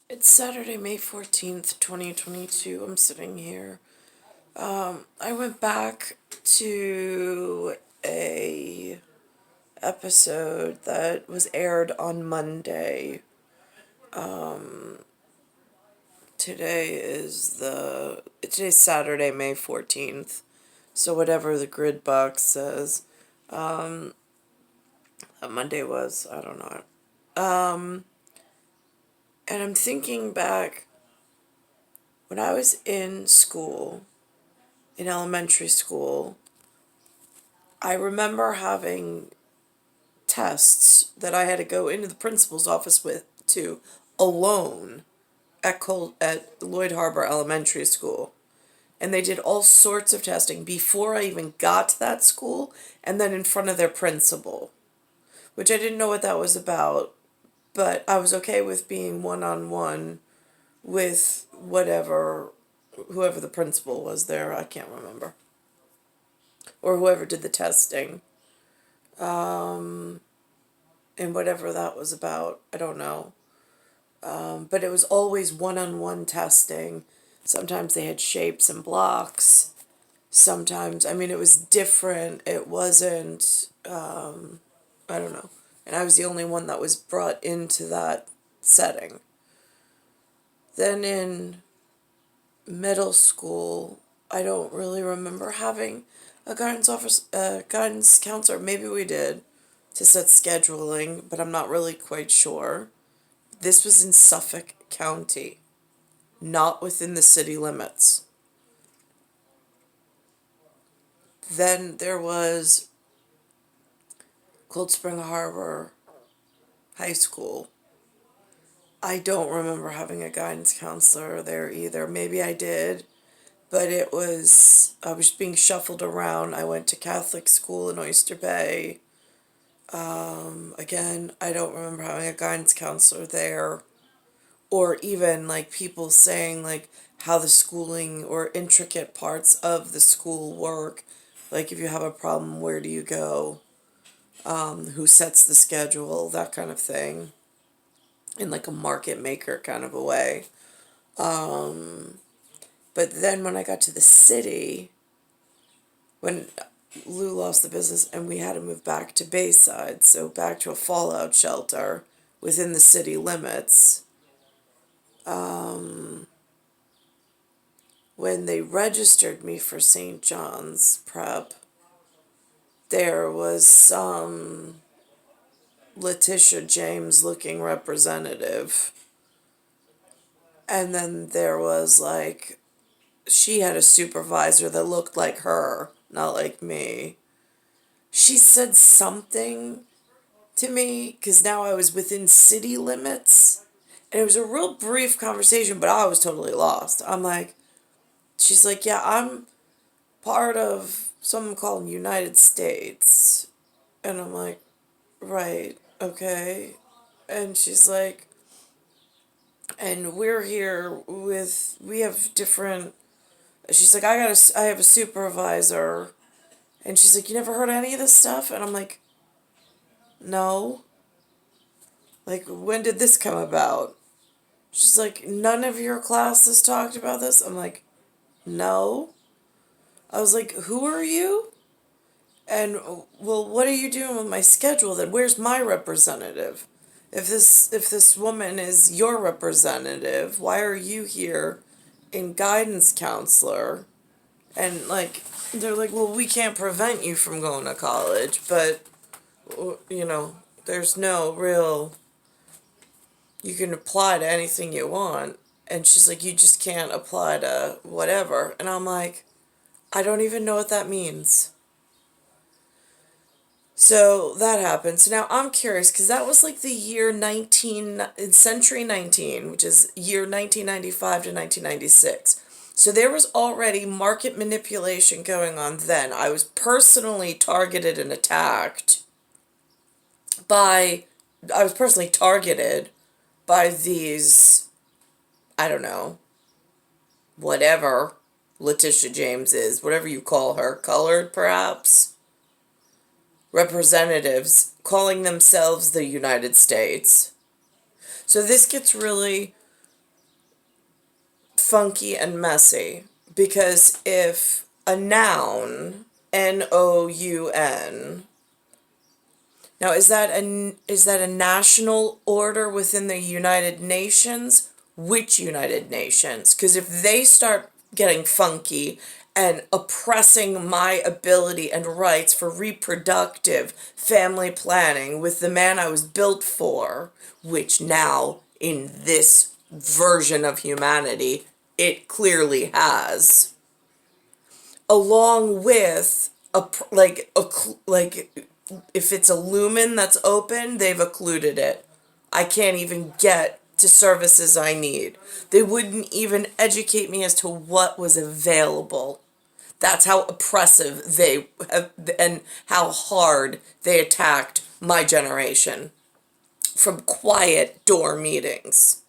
It's Saturday, May 14th, 2022. I'm sitting here. I went back to a episode that was aired on Monday. Today's Saturday, May 14th. So whatever the grid box says, that Monday was, I don't know. And I'm thinking back when I was in school, in elementary school, I remember having tests that I had to go into the principal's office with to alone at Lloyd Harbor Elementary School. And they did all sorts of testing before I even got to that school and then in front of their principal, which I didn't know what that was about, but I was okay with being one on one with whoever the principal was there, I can't remember, or whoever did the testing. And whatever that was about, I don't know. But it was always one-on-one testing. Sometimes they had shapes and blocks. Sometimes, I mean, it was different. It wasn't, I don't know. And I was the only one that was brought into that setting. Then in middle school, I don't really remember having guidance counselor. Maybe we did to set scheduling, but I'm not really quite sure. This was in Suffolk County, not within the city limits. Then there was Cold Spring Harbor High School. I don't remember having a guidance counselor there either. Maybe I did, but I was being shuffled around. I went to Catholic school in Oyster Bay. Again, I don't remember having a guidance counselor there, or even like people saying like how the schooling or intricate parts of the school work. Like if you have a problem, where do you go? Who sets the schedule? That kind of thing. In like a market maker kind of a way. But then when I got to the city, when Lou lost the business and we had to move back to Bayside, so back to a fallout shelter within the city limits. When they registered me for St. John's prep, there was some Letitia James looking representative. And then there was like, she had a supervisor that looked like her, not like me. She said something to me because now I was within city limits. And it was a real brief conversation, but I was totally lost. I'm like, she's like, yeah, I'm part of something called United States. And I'm like, right, okay. And she's like, and we have different, she's like, I have a supervisor. And she's like, you never heard any of this stuff? And I'm like, no. Like, when did this come about? She's like, none of your classes talked about this? I'm like, no. I was like, who are you? And, well, what are you doing with my schedule then? Where's my representative? If this woman is your representative, why are you here in guidance counselor? And, like, they're like, well, we can't prevent you from going to college, but, there's no real, you can apply to anything you want. And she's like, you just can't apply to whatever. And I'm like, I don't even know what that means. So that happened. So now I'm curious because that was like the year 19, in century 19, which is year 1995 to 1996. So there was already market manipulation going on then. I was personally targeted and attacked by, I was personally targeted by these, I don't know, whatever Letitia James is, whatever you call her, colored perhaps, representatives calling themselves the United States. So this gets really funky and messy, because if a noun, Noun, now is that a national order within the United Nations? Which United Nations? Because if they start getting funky and oppressing my ability and rights for reproductive family planning with the man I was built for, which now in this version of humanity it clearly has, along with like if it's a lumen that's open, they've occluded it. I can't even get to services I need. They wouldn't even educate me as to what was available. That's how oppressive they have and how hard they attacked my generation from quiet door meetings.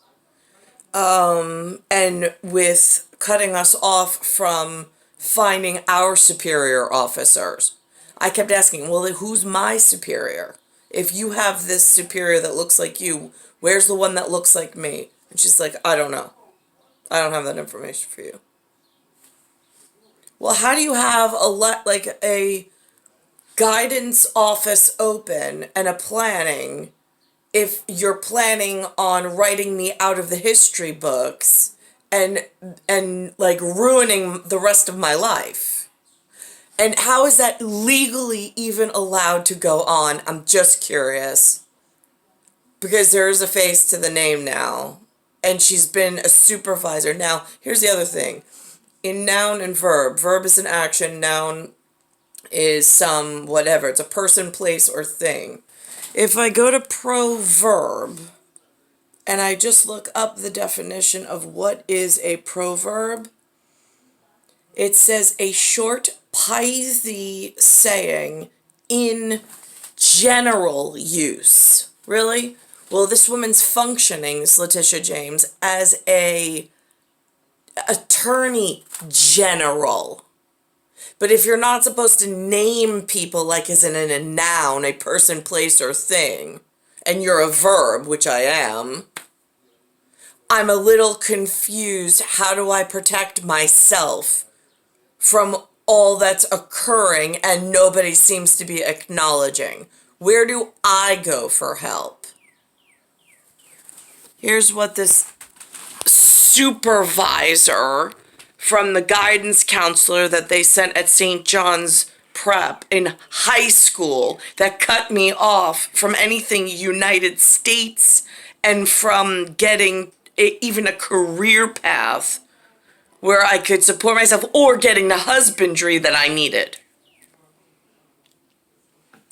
And with cutting us off from finding our superior officers. I kept asking, well, who's my superior? If you have this superior that looks like you, where's the one that looks like me? And she's like, I don't know. I don't have that information for you. Well, how do you have a guidance office open and a planning if you're planning on writing me out of the history books and like ruining the rest of my life? And how is that legally even allowed to go on? I'm just curious. Because there is a face to the name now. And she's been a supervisor. Now, here's the other thing. In noun and verb, verb is an action, noun is some whatever. It's a person, place, or thing. If I go to proverb and I just look up the definition of what is a proverb, it says a short, pithy saying in general use. Really? Well, this woman's functioning, this Letitia James, as a attorney general. But if you're not supposed to name people like as in a noun, a person, place, or thing, and you're a verb, which I am, I'm a little confused. How do I protect myself from all that's occurring and nobody seems to be acknowledging? Where do I go for help? Here's what this supervisor from the guidance counselor that they sent at St. John's Prep in high school that cut me off from anything United States and from getting even a career path where I could support myself or getting the husbandry that I needed.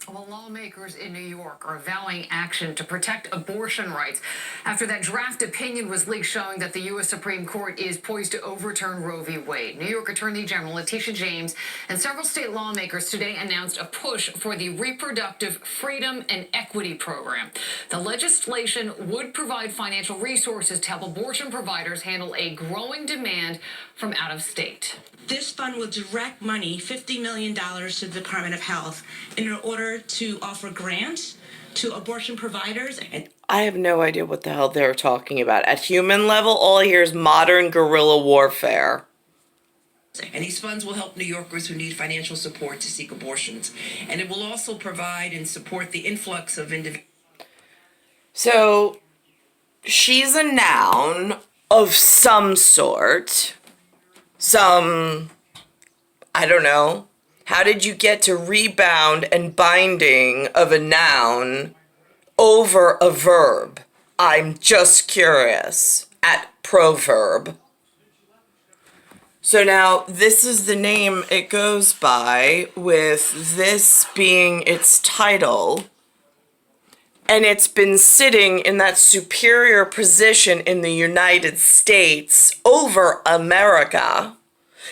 Well, lawmakers in New York are vowing action to protect abortion rights after that draft opinion was leaked showing that the U.S. Supreme Court is poised to overturn Roe v. Wade. New York Attorney General Letitia James and several state lawmakers today announced a push for the Reproductive Freedom and Equity Program. The legislation would provide financial resources to help abortion providers handle a growing demand from out of state. This fund will direct money, $50 million, to the Department of Health in order to offer grants to abortion providers. And I have no idea what the hell they're talking about. At human level, all I hear is modern guerrilla warfare. And these funds will help New Yorkers who need financial support to seek abortions. And it will also provide and support the influx of individuals. So, she's a noun of some sort. I don't know. How did you get to rebound and binding of a noun over a verb? I'm just curious. At proverb. So now, this is the name it goes by, with this being its title. And it's been sitting in that superior position in the United States over America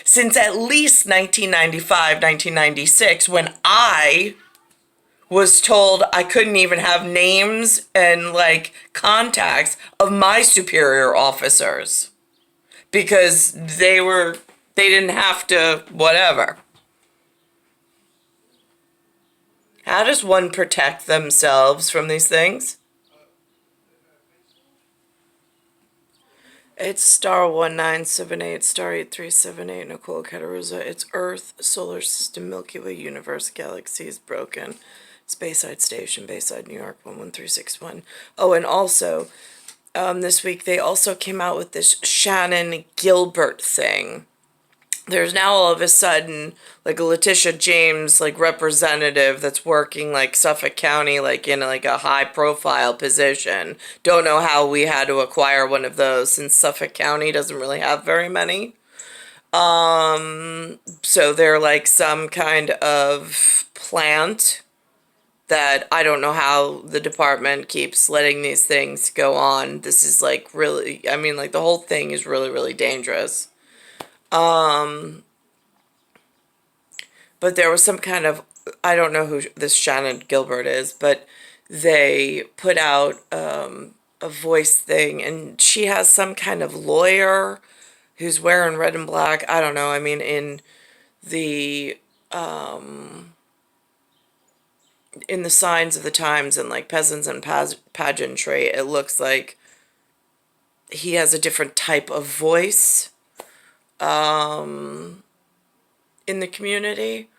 since at least 1995, 1996, when I was told I couldn't even have names and contacts of my superior officers because they didn't have to whatever. How does one protect themselves from these things? It's star 1978, star 8378, Nicole, Cattaruzza. It's Earth, Solar System, Milky Way, Universe, Galaxies, Broken, Speyside Station, Bayside, New York, 11361. Oh, and also, this week they also came out with this Shannon Gilbert thing. There's now all of a sudden like a Letitia James like representative that's working like Suffolk County like in like a high profile position. Don't know how we had to acquire one of those since Suffolk County doesn't really have very many. So they're like some kind of plant that I don't know how the department keeps letting these things go on. This is like really, I mean like the whole thing is really, really dangerous. But there was some kind of, I don't know who this Shannon Gilbert is, but they put out a voice thing, and she has some kind of lawyer who's wearing red and black. I don't know. I mean, the in the signs of the times and like peasants and pageantry, it looks like he has a different type of voice in the community,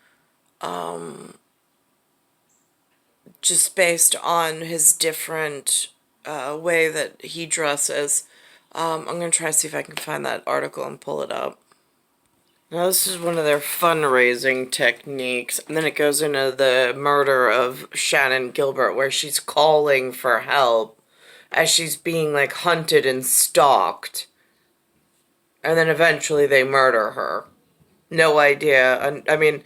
just based on his different way that he dresses. I'm going to try to see if I can find that article and pull it up. Now, this is one of their fundraising techniques, and then it goes into the murder of Shannon Gilbert, where she's calling for help as she's being, like, hunted and stalked. And then eventually they murder her. No idea. I mean,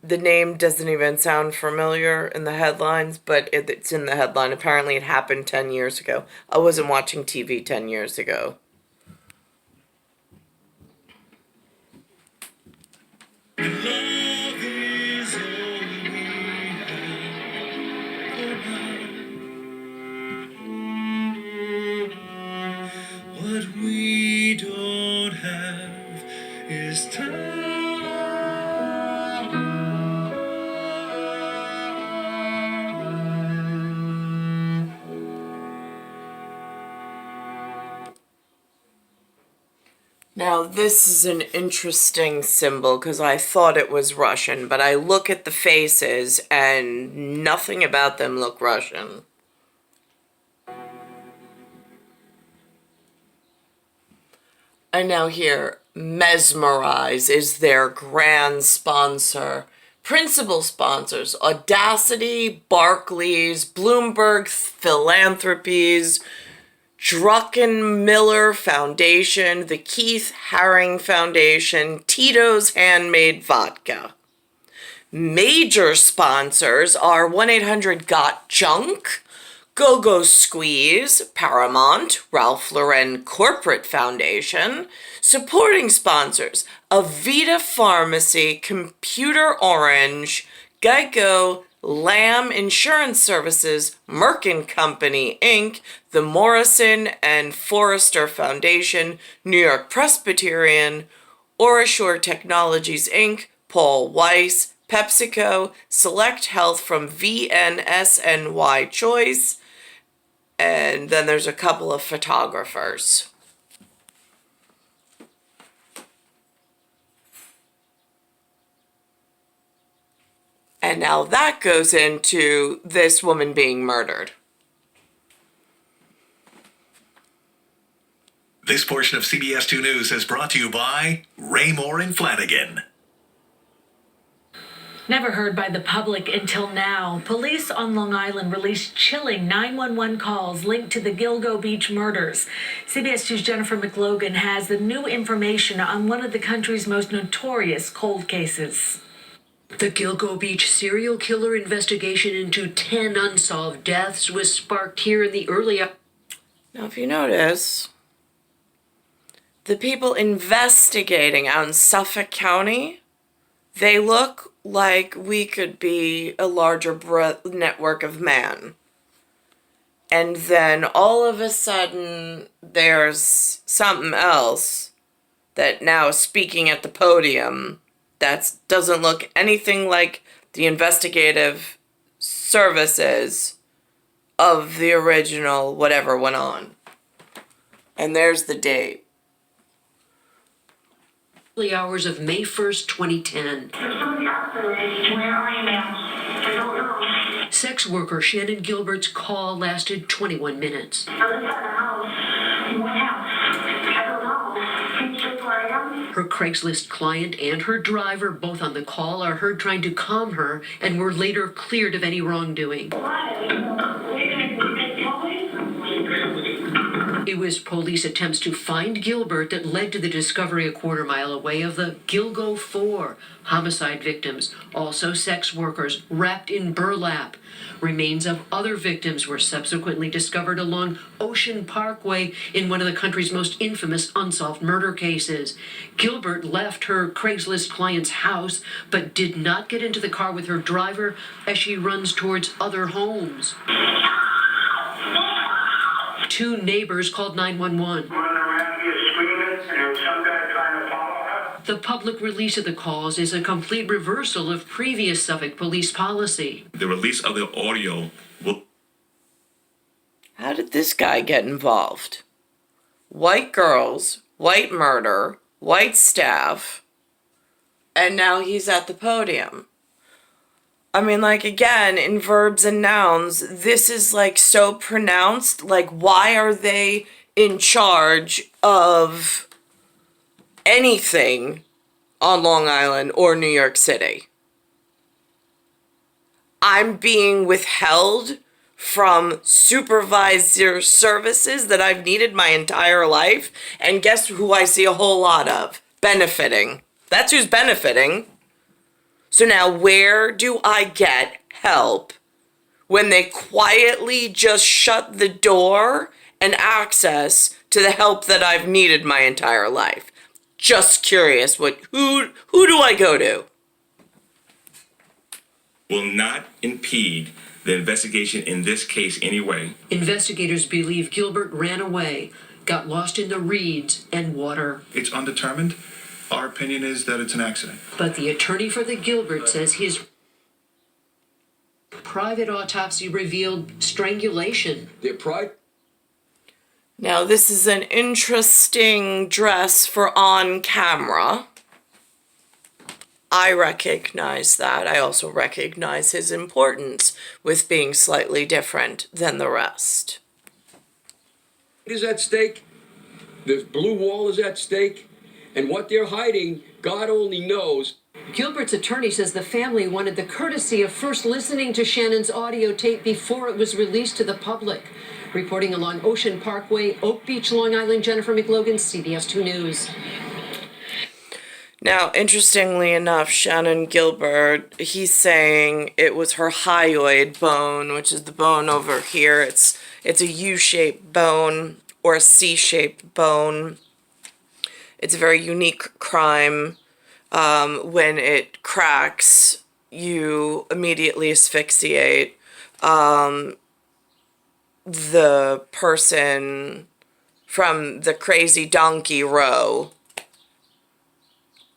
the name doesn't even sound familiar in the headlines, but it's in the headline. Apparently it happened 10 years ago. I wasn't watching TV 10 years ago. What we don't have is time. Now, this is an interesting symbol because I thought it was Russian, but I look at the faces and nothing about them look Russian. And now here, Mesmerize is their grand sponsor. Principal sponsors, Audacity, Barclays, Bloomberg Philanthropies, Druckenmiller Foundation, the Keith Haring Foundation, Tito's Handmade Vodka. Major sponsors are 1-800-GOT-JUNK, Go-Go Squeeze, Paramount, Ralph Lauren Corporate Foundation. Supporting sponsors, Avita Pharmacy, Computer Orange, Geico, Lamb Insurance Services, Merck & Company, Inc., the Morrison and Forrester Foundation, New York Presbyterian, Orashore Technologies, Inc., Paul Weiss, PepsiCo, Select Health from VNSNY Choice, and then there's a couple of photographers. And now that goes into this woman being murdered. This portion of CBS 2 News is brought to you by Raymore and Flanagan. Never heard by the public until now, police on Long Island released chilling 911 calls linked to the Gilgo Beach murders. CBS 2's Jennifer McLogan has the new information on one of the country's most notorious cold cases. The Gilgo Beach serial killer investigation into 10 unsolved deaths was sparked here in the early... Now, if you notice, the people investigating out in Suffolk County, they look like we could be a larger network of man. And then all of a sudden, there's something else that now is speaking at the podium that doesn't look anything like the investigative services of the original whatever went on. And there's the date. Early hours of May 1st, 2010. Sex worker Shannon Gilbert's call lasted 21 minutes. Her Craigslist client and her driver, both on the call, are heard trying to calm her and were later cleared of any wrongdoing. It was police attempts to find Gilbert that led to the discovery a quarter mile away of the Gilgo 4 homicide victims, also sex workers, wrapped in burlap. Remains of other victims were subsequently discovered along Ocean Parkway in one of the country's most infamous unsolved murder cases. Gilbert left her Craigslist client's house, but did not get into the car with her driver as she runs towards other homes. Two neighbors called 911. The public release of the calls is a complete reversal of previous Suffolk police policy. The release of the audio will... How did this guy get involved? White girls, white murder, white staff, and now he's at the podium. I mean, like, again, in verbs and nouns, this is, like, so pronounced. Like, why are they in charge of anything on Long Island or New York City? I'm being withheld from supervisor services that I've needed my entire life. And guess who I see a whole lot of? Benefiting. That's who's benefiting. So now where do I get help when they quietly just shut the door and access to the help that I've needed my entire life? Just curious, who do I go to? will not impede the investigation in this case anyway. Investigators believe Gilbert ran away, got lost in the reeds and water. It's undetermined. Our opinion is that it's an accident. But the attorney for the Gilbert says his private autopsy revealed strangulation. Now, this is an interesting dress for on camera. I recognize that. I also recognize his importance with being slightly different than the rest. Is at stake. The blue wall is at stake. And what they're hiding, God only knows. Gilbert's attorney says the family wanted the courtesy of first listening to Shannon's audio tape before it was released to the public. Reporting along Ocean Parkway, Oak Beach, Long Island, Jennifer McLogan, CBS 2 News. Now, interestingly enough, Shannon Gilbert, he's saying it was her hyoid bone, which is the bone over here. It's a U-shaped bone or a C-shaped bone. It's a very unique crime. When it cracks, you immediately asphyxiate the person from the crazy donkey row.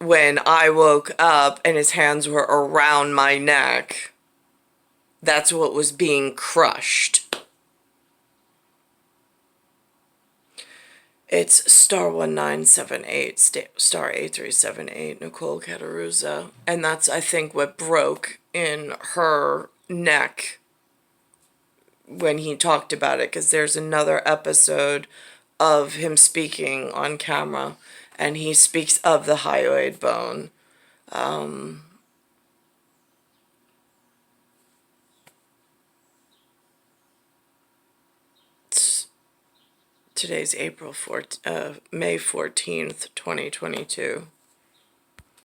When I woke up and his hands were around my neck, that's what was being crushed. It's star 1978, star 8378, Nicole Cattaruzza. And that's, I think, what broke in her neck when he talked about it, because there's another episode of him speaking on camera, and he speaks of the hyoid bone. Today's May 14th, 2022.